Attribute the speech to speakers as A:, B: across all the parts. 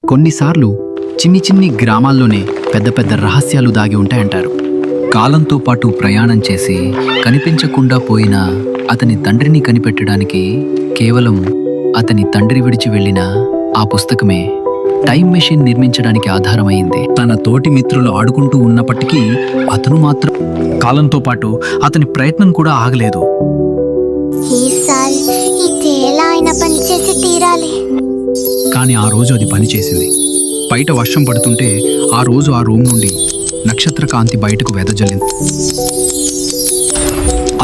A: కొన్నిసార్లు చిన్ని గ్రామాల్లోనే పెద్ద పెద్ద రహస్యాలు దాగి ఉంటాయంటారు. కాలంతో పాటు ప్రయాణం చేసి కనిపించకుండా పోయిన అతని తండ్రిని కనిపెట్టడానికి కేవలం అతని తండ్రి విడిచి వెళ్ళిన ఆ పుస్తకమే టైం మెషిన్ నిర్మించడానికి ఆధారమైంది. తన తోటి మిత్రులు ఆడుకుంటూ ఉన్నప్పటికీ అతను మాత్రం కాలంతో పాటు అతని ప్రయత్నం కూడా ఆగలేదు.
B: ఈసారి ఇది ఎలా అయినా పని చేసి తీరాలి.
A: కానీ ఆ రోజు అది పనిచేసింది. బయట వర్షం పడుతుంటే ఆ రోజు ఆ రూమ్ నుండి నక్షత్ర కాంతి బయటకు వెదజల్లింది.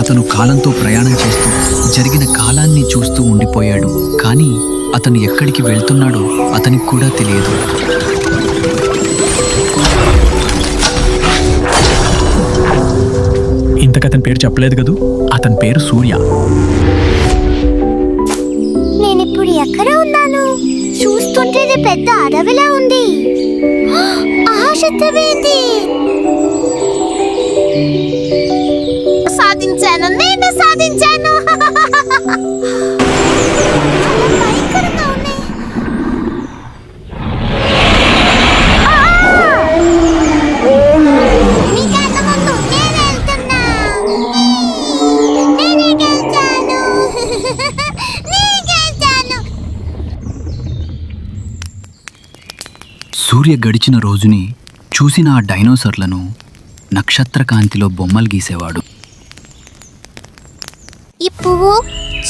A: అతను కాలంతో ప్రయాణం చేస్తూ జరిగిన కాలాన్ని చూస్తూ ఉండిపోయాడు. కానీ అతను ఎక్కడికి వెళ్తున్నాడో అతనికి కూడా తెలియదు. ఇంతకు అతని పేరు చెప్పలేదు కదూ. అతని పేరు సూర్య.
B: నేనిప్పుడు ఎక్కడ ఉన్నాను? చూస్తుంటే ఇది పెద్ద అడవిలా ఉంది. ఆశితమేంది? సాధించాను, నేను సాధించాను. భయంకరంగా ఉంది. మీకన్నా ముందు నేను వెళ్తున్నా. నేనే గెలిచాను. నేనే గెలిచాను.
A: సూర్య గడిచిన రోజుని చూసిన ఆ డైనోసార్లను నక్షత్ర కాంతిలో బొమ్మలు గీసేవాడు.
B: ఈ పువ్వు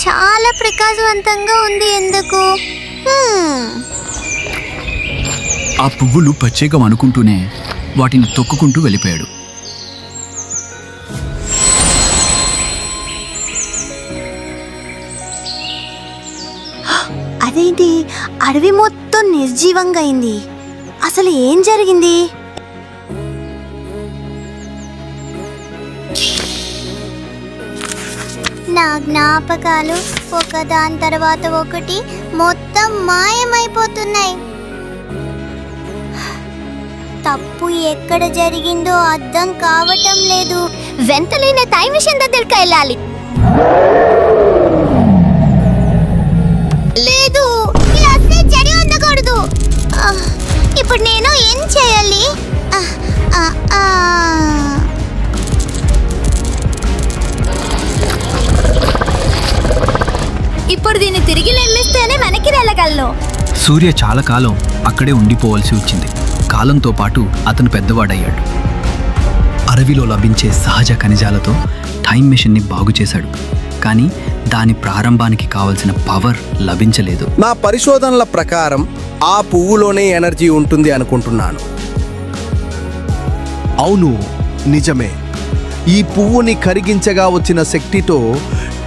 B: చాలా ప్రకాశవంతంగా ఉంది. ఎందుకు?
A: ఆ పువ్వులు ప్రత్యేకం అనుకుంటూనే వాటిని తొక్కుకుంటూ వెళ్ళిపోయాడు.
B: అదేంటి, అడవి మొత్తం నిర్జీవంగా అయింది. అసలు ఏం జరిగింది? నా జ్ఞాపకాలు ఒకదాని తర్వాత ఒకటి మొత్తం మాయమైపోతున్నాయి. తప్పు ఎక్కడ జరిగిందో అర్థం కావటం లేదు. వెంటనే టైం మిషన్ దగ్గరికి వెళ్ళాలి. లేదు, ఇలా అసలే చెడి ఉండకూడదు. ఇప్పుడు నేను ఏం చేయాలి? ఇప్పుడు దీన్ని తిరిగి నిర్మిస్తేనే వెనక్కి వెళ్ళగలను.
A: సూర్య చాలా కాలం అక్కడే ఉండిపోవలసి వచ్చింది. కాలంతో పాటు అతను పెద్దవాడయ్యాడు. అడవిలో లభించే సహజ ఖనిజాలతో టైం మెషిన్ని బాగు చేశాడు. కానీ దాని ప్రారంభానికి కావలసిన పవర్ లభించలేదు.
C: నా పరిశోధనల ప్రకారం ఆ పువ్వులోనే ఎనర్జీ ఉంటుంది అనుకుంటున్నాను. అవును, నిజమే. ఈ పువ్వుని కరిగించగా వచ్చిన శక్తితో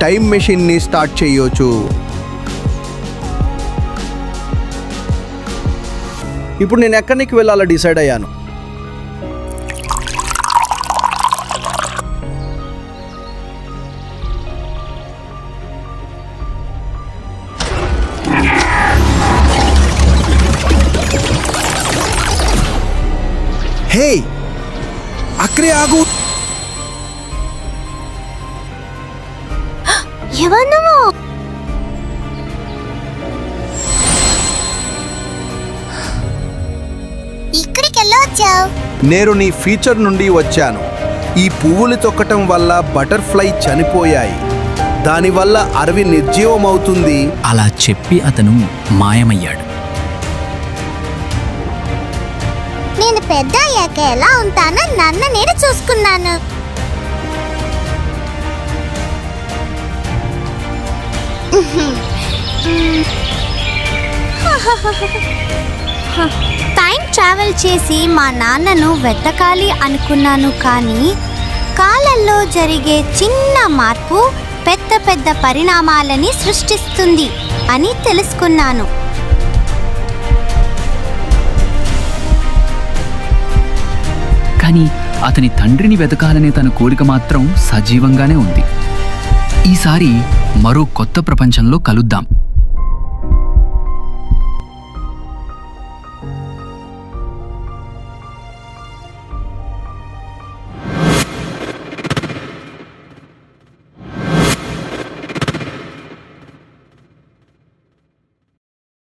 C: టైం మెషిన్ని స్టార్ట్ చేయొచ్చు. ఇప్పుడు నేను ఎక్కడికి వెళ్ళాలో డిసైడ్ అయ్యాను. హే, అక్కడే ఆగు.
B: ఎవరు? ఇక్కడికి వెళ్ళొచ్చావు?
C: నేను నీ ఫీచర్ నుండి వచ్చాను. ఈ పువ్వులు తొక్కటం వల్ల బటర్ఫ్లై చనిపోయాయి. దానివల్ల అడవి నిర్జీవమవుతుంది.
A: అలా చెప్పి అతను మాయమయ్యాడు.
B: నేను పెద్ద అయ్యాక ఎలా ఉంటానో నన్ను నేను చూసుకున్నాను. టైం ట్రావెల్ చేసి మా నాన్నను వెతకాలి అనుకున్నాను. కానీ కాలంలో జరిగే చిన్న మార్పు పెద్ద పెద్ద పరిణామాలని సృష్టిస్తుంది అని తెలుసుకున్నాను.
A: కానీ అతని తండ్రిని వెతకాలనే తన కోరిక మాత్రం సజీవంగానే ఉంది. ఈసారి మరో కొత్త ప్రపంచంలో కలుద్దాం.